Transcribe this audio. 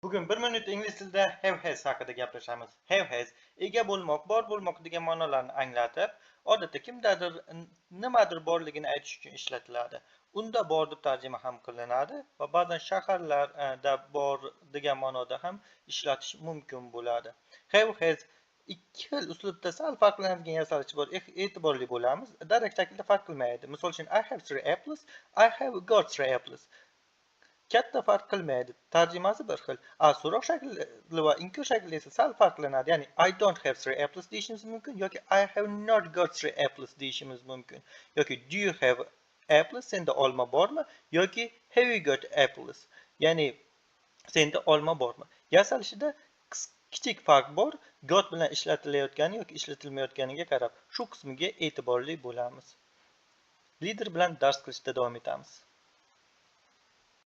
Bugun 1 minut ingliz tilida have has haqida gaplashamiz. Have has ega bo'lmoq, bor bo'lmoq degan ma'nolarni anglatib, odatda kimdadir nimadir borligini aytish uchun ishlatiladi. Unda bor deb tarjima ham qilinadi va ba'zan shaharlarda bor degan ma'noda ham ishlatish mumkin bo'ladi. Have has ikki xil uslubda sal farqlanadigan yasalishi bor. E'tiborli bo'lamiz. Direkt shaklda farq qilmaydi. Misol uchun I have 3 apples, I have got 3 apples. Katta farq qilmaydi. Tarjimasi bir xil. So'roq shakli va inkor shakli esa sal farqlanadi. Ya'ni I don't have 3 apples deyishimiz mumkin yoki I have not got 3 apples deyishimiz mumkin. Yoki do you have apples? Senda olma bormi? Yoki have you got apples? Ya'ni senda olma bormi? Yasalishida kichik farq bor. Got bilan ishlatilayotgani yoki ishlatilmayotganiga qarab shu qismiga e'tiborli bo'lamiz. Lider bilan dars qilishda davom etamiz.